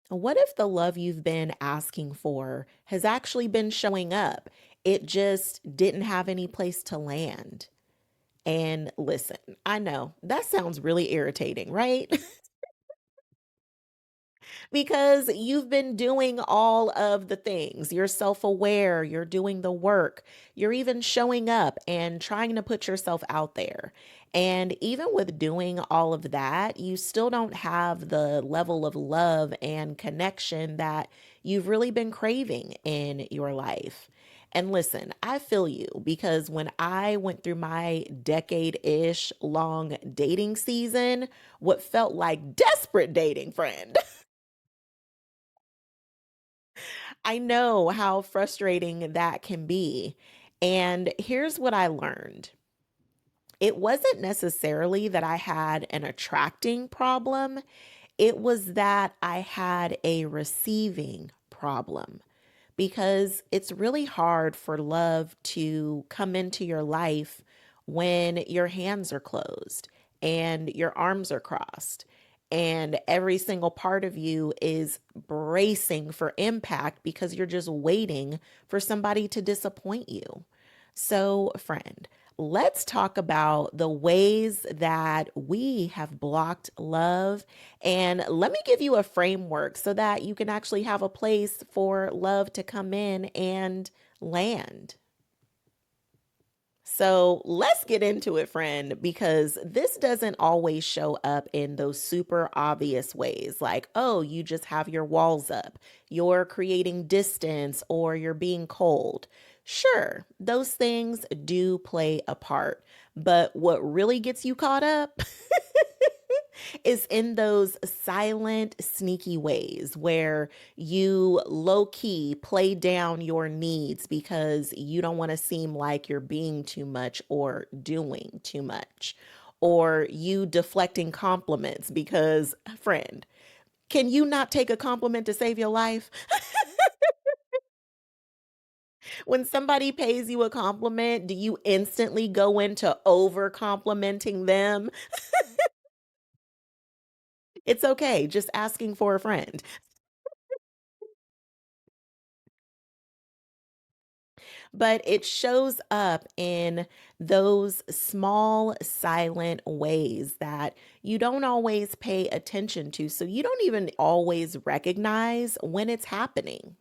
What if the love you've been asking for has actually been showing up? It just didn't have any place to land. And listen, I know that sounds really irritating, right? Because you've been doing all of the things. You're self aware, you're doing the work, you're even showing up and trying to put yourself out there. And even with doing all of that, you still don't have the level of love and connection that you've really been craving in your life. And listen, I feel you because when I went through my decade ish long dating season, what felt like desperate dating, friend. I know how frustrating that can be. And here's what I learned. It wasn't necessarily that I had an attracting problem, it was that I had a receiving problem. Because it's really hard for love to come into your life when your hands are closed and your arms are crossed and every single part of you is bracing for impact because you're just waiting for somebody to disappoint you. So, friend, let's talk about the ways that we have blocked love. And let me give you a framework so that you can actually have a place for love to come in and land. So let's get into it, friend, because this doesn't always show up in those super obvious ways like, oh, you just have your walls up, you're creating distance, or you're being cold. Sure, those things do play a part. But what really gets you caught up is in those silent, sneaky ways where you low key play down your needs because you don't want to seem like you're being too much or doing too much. Or you deflecting compliments because, friend, can you not take a compliment to save your life? When somebody pays you a compliment, do you instantly go into over complimenting them? It's okay, just asking for a friend. But it shows up in those small, silent ways that you don't always pay attention to. So you don't even always recognize when it's happening.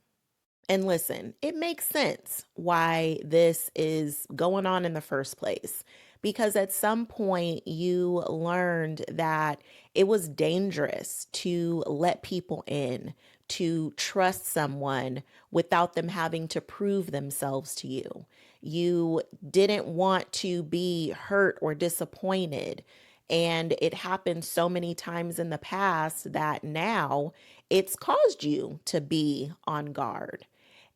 And listen, it makes sense why this is going on in the first place. Because at some point you learned that it was dangerous to let people in, to trust someone without them having to prove themselves to you. You didn't want to be hurt or disappointed. And it happened so many times in the past that now it's caused you to be on guard.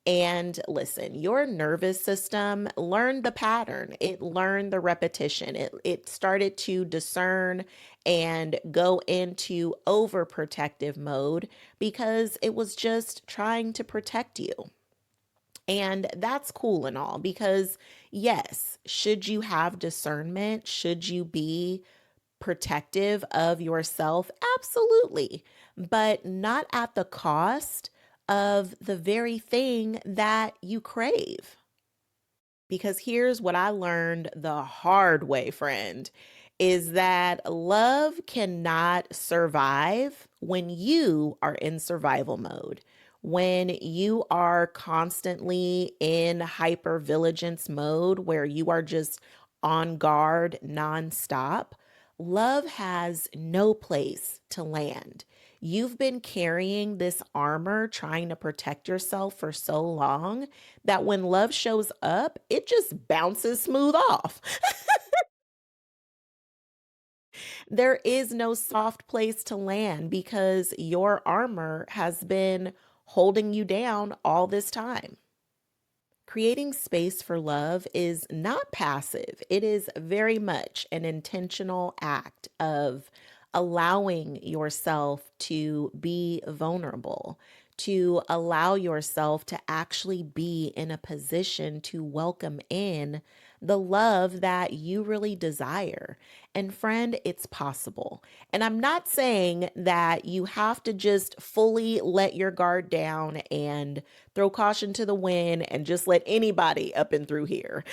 And listen, your nervous system learned the pattern. It learned the repetition. It started to discern and go into overprotective mode because it was just trying to protect you. And that's cool and all because, yes, should you have discernment? Should you be protective of yourself? Absolutely. But not at the cost of the very thing that you crave. Because here's what I learned the hard way, friend, is that love cannot survive when you are in survival mode. When you are constantly in hypervigilance mode, where you are just on guard nonstop, love has no place to land. You've been carrying this armor trying to protect yourself for so long that when love shows up, it just bounces smooth off. There is no soft place to land because your armor has been holding you down all this time. Creating space for love is not passive. It is very much an intentional act of allowing yourself to be vulnerable, to allow yourself to actually be in a position to welcome in the love that you really desire. And friend, it's possible. And I'm not saying that you have to just fully let your guard down and throw caution to the wind and just let anybody up and through here.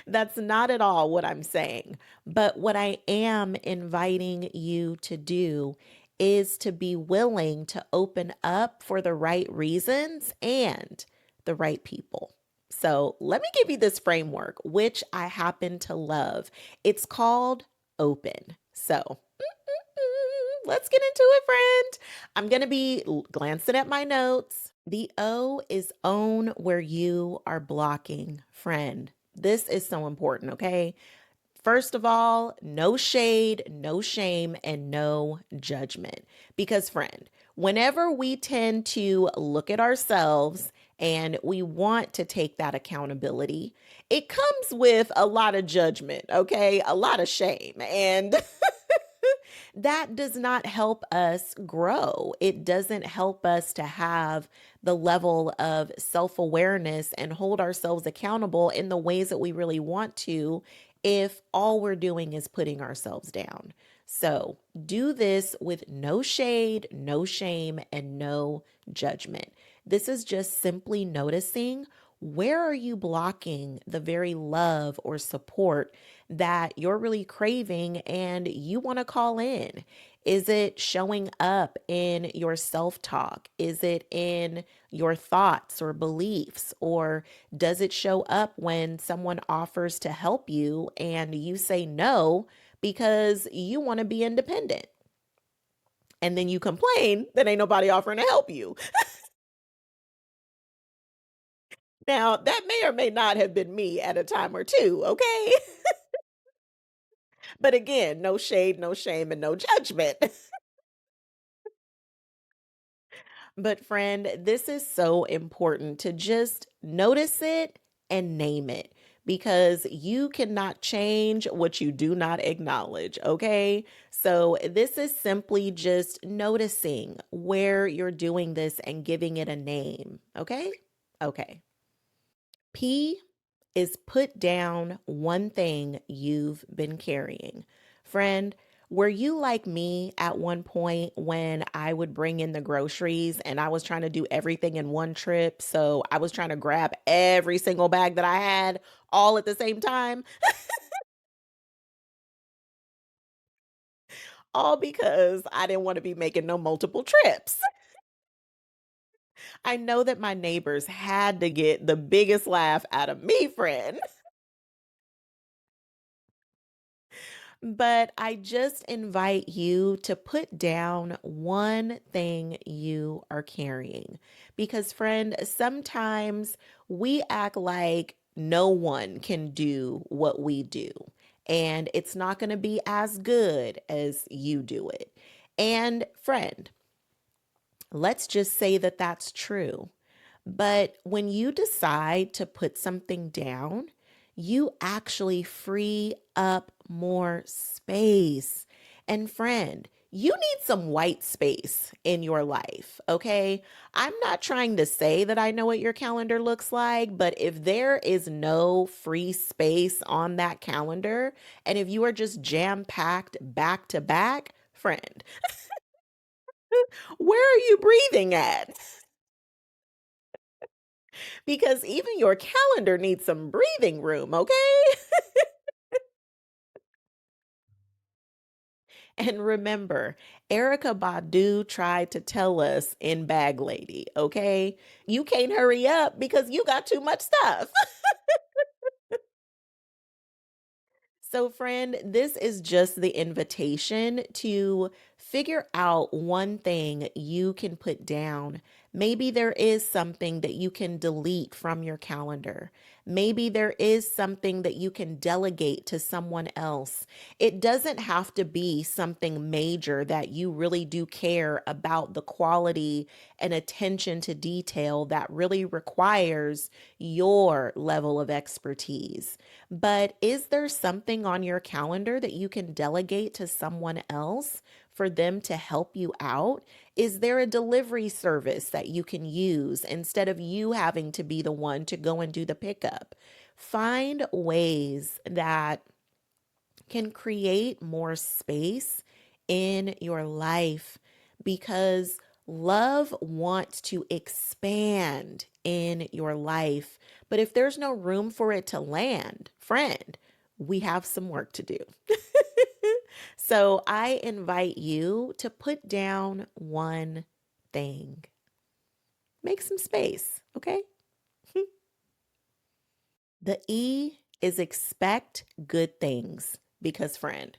That's not at all what I'm saying. But what I am inviting you to do is to be willing to open up for the right reasons and the right people. So let me give you this framework, which I happen to love. It's called open. So let's get into it, friend. I'm going to be glancing at my notes. The O is own where you are blocking, friend. This is so important, okay? First of all, no shade, no shame, and no judgment. Because, friend, whenever we tend to look at ourselves and we want to take that accountability, it comes with a lot of judgment, okay? A lot of shame. And that does not help us grow. It doesn't help us to have the level of self awareness and hold ourselves accountable in the ways that we really want to if all we're doing is putting ourselves down. So do this with no shade, no shame, and no judgment. This is just simply noticing where are you blocking the very love or support that you're really craving and you want to call in? Is it showing up in your self talk? Is it in your thoughts or beliefs? Or does it show up when someone offers to help you and you say no because you want to be independent? And then you complain that ain't nobody offering to help you. Now, that may or may not have been me at a time or two, okay? But again, no shade, no shame, and no judgment. But, friend, this is so important to just notice it and name it because you cannot change what you do not acknowledge. Okay. So, this is simply just noticing where you're doing this and giving it a name. Okay. Okay. P is put down one thing you've been carrying. Friend, were you like me at one point when I would bring in the groceries and I was trying to do everything in one trip? So I was trying to grab every single bag that I had all at the same time, all because I didn't want to be making no multiple trips. I know that my neighbors had to get the biggest laugh out of me, friend. But I just invite you to put down one thing you are carrying. Because, friend, sometimes we act like no one can do what we do, and it's not going to be as good as you do it. And, friend, let's just say that that's true. But when you decide to put something down, you actually free up more space. And friend, you need some white space in your life, okay? I'm not trying to say that I know what your calendar looks like, but if there is no free space on that calendar, and if you are just jam packed back to back, friend, where are you breathing at? Because even your calendar needs some breathing room, okay? And remember, Erica Badu tried to tell us in Bag Lady, okay? You can't hurry up because you got too much stuff. So, friend, this is just the invitation to figure out one thing you can put down. Maybe there is something that you can delete from your calendar. Maybe there is something that you can delegate to someone else. It doesn't have to be something major that you really do care about the quality and attention to detail that really requires your level of expertise. But is there something on your calendar that you can delegate to someone else for them to help you out? Is there a delivery service that you can use instead of you having to be the one to go and do the pickup? find ways that can create more space in your life because love wants to expand in your life. But if there's no room for it to land, friend, we have some work to do. So I invite you to put down one thing. Make some space, okay? The E is expect good things because, friend,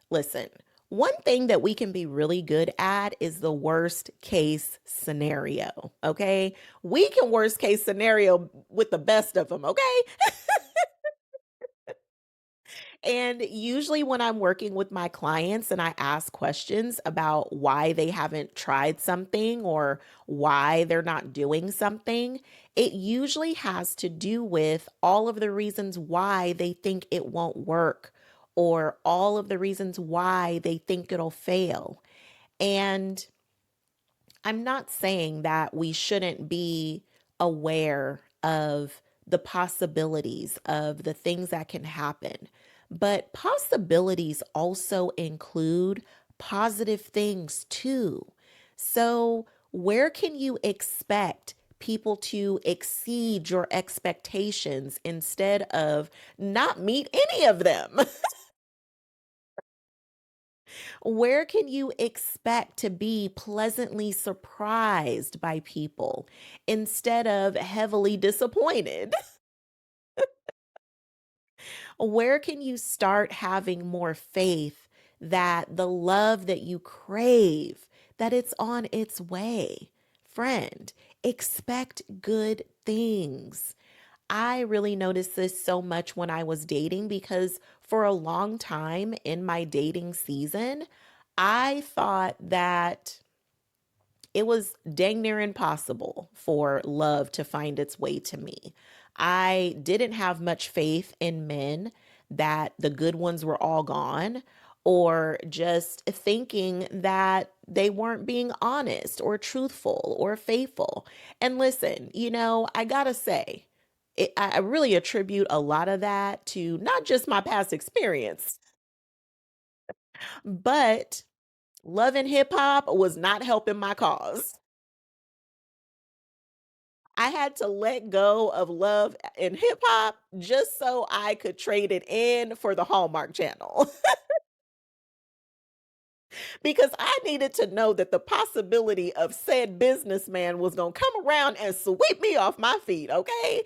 listen, one thing that we can be really good at is the worst case scenario, okay? We can worst case scenario with the best of them, okay? And usually, when I'm working with my clients and I ask questions about why they haven't tried something or why they're not doing something, it usually has to do with all of the reasons why they think it won't work or all of the reasons why they think it'll fail. And I'm not saying that we shouldn't be aware of the possibilities of the things that can happen, but possibilities also include positive things too. So, where can you expect people to exceed your expectations instead of not meet any of them? Where can you expect to be pleasantly surprised by people instead of heavily disappointed? Where can you start having more faith that the love that you crave, that it's on its way? Friend, expect good things. I really noticed this so much when I was dating because for a long time in my dating season, I thought that it was dang near impossible for love to find its way to me. I didn't have much faith in men that the good ones were all gone, or just thinking that they weren't being honest or truthful or faithful. And listen, I gotta say, I really attribute a lot of that to not just my past experience, but love and hip hop was not helping my cause. I had to let go of love and hip hop just so I could trade it in for the Hallmark Channel because I needed to know that the possibility of said businessman was going to come around and sweep me off my feet, okay?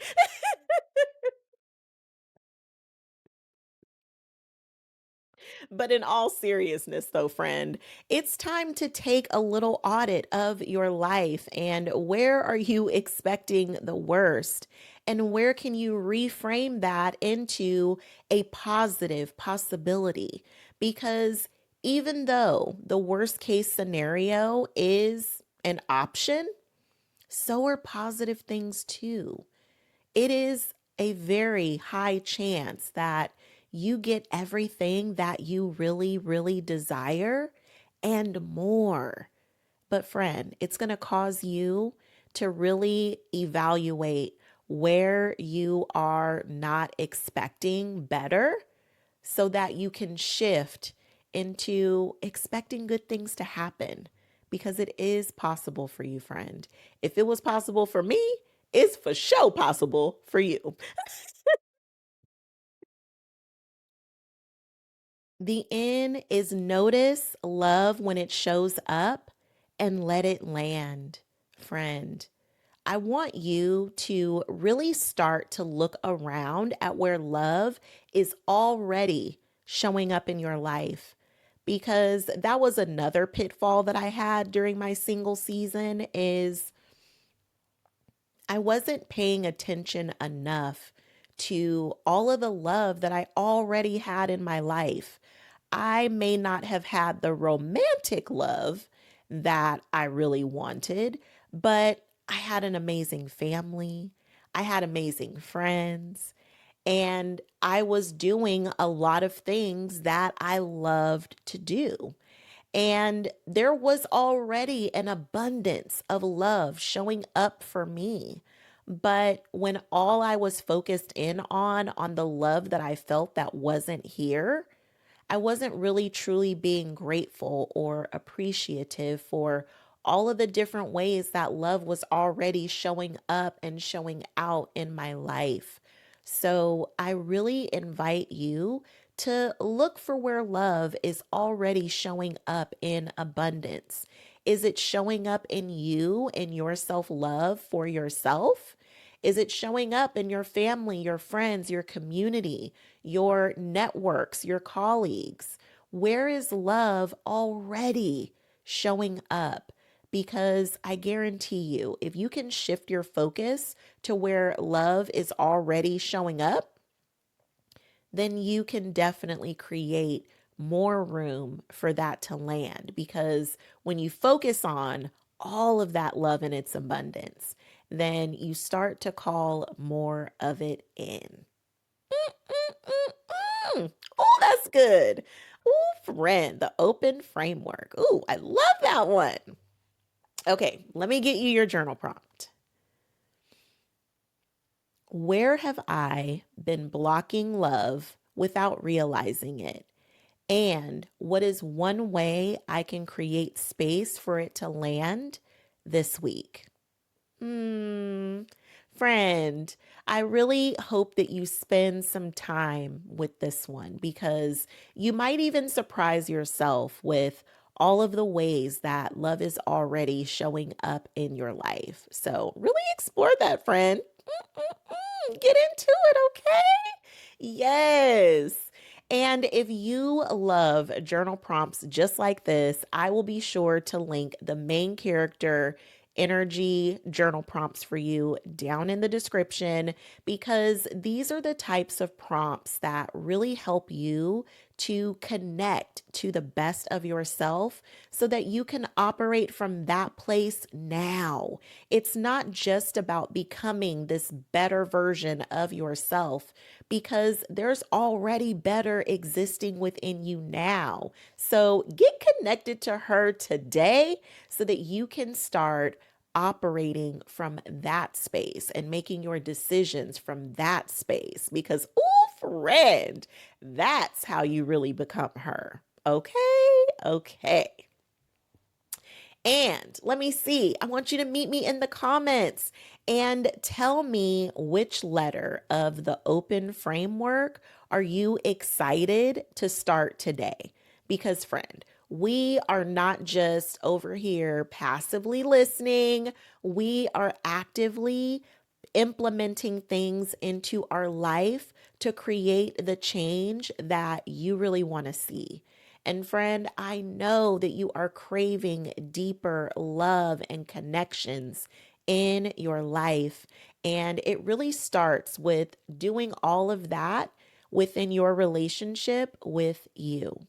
But in all seriousness, though, friend, it's time to take a little audit of your life and where are you expecting the worst? And where can you reframe that into a positive possibility? Because even though the worst case scenario is an option, so are positive things too. It is a very high chance that you get everything that you really, really desire and more. But, friend, it's going to cause you to really evaluate where you are not expecting better so that you can shift into expecting good things to happen because it is possible for you, friend. If it was possible for me, it's for sure possible for you. The N is notice love when it shows up and let it land, friend. I want you to really start to look around at where love is already showing up in your life because that was another pitfall that I had during my single season is I wasn't paying attention enough to all of the love that I already had in my life. I may not have had the romantic love that I really wanted, but I had an amazing family. I had amazing friends. And I was doing a lot of things that I loved to do. And there was already an abundance of love showing up for me. But when all I was focused in on the love that I felt that wasn't here, I wasn't really truly being grateful or appreciative for all of the different ways that love was already showing up and showing out in my life. So I really invite you to look for where love is already showing up in abundance. Is it showing up in you and your self love for yourself? Is it showing up in your family, your friends, your community, your networks, your colleagues? Where is love already showing up? Because I guarantee you, if you can shift your focus to where love is already showing up, then you can definitely create more room for that to land. Because when you focus on all of that love in its abundance, then you start to call more of it in. Oh, that's good. Oh, friend, the open framework. Oh, I love that one. Okay, let me get you your journal prompt. Where have I been blocking love without realizing it? And what is one way I can create space for it to land this week? Friend, I really hope that you spend some time with this one because you might even surprise yourself with all of the ways that love is already showing up in your life. So, really explore that, friend. Get into it, okay? Yes. And if you love journal prompts just like this, I will be sure to link the main character energy journal prompts for you down in the description because these are the types of prompts that really help you to connect to the best of yourself so that you can operate from that place now. It's not just about becoming this better version of yourself because there's already better existing within you now. So get connected to her today so that you can start operating from that space and making your decisions from that space because, oh, friend, that's how you really become her. Okay, okay. And let me see, I want you to meet me in the comments and tell me which letter of the open framework are you excited to start today? Because, friend, we are not just over here passively listening, we are actively implementing things into our life to create the change that you really want to see. And friend, I know that you are craving deeper love and connections in your life. And it really starts with doing all of that within your relationship with you.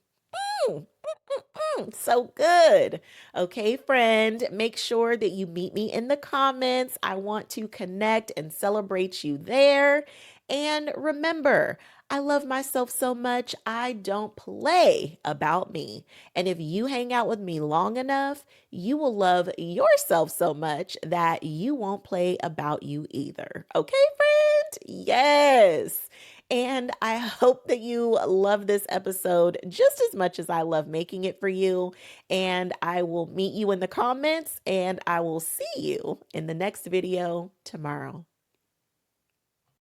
So good. Okay, friend, make sure that you meet me in the comments. I want to connect and celebrate you there. And remember, I love myself so much, I don't play about me. And if you hang out with me long enough, you will love yourself so much that you won't play about you either. Okay, friend? Yes. And I hope that you love this episode just as much as I love making it for you. And I will meet you in the comments and I will see you in the next video tomorrow.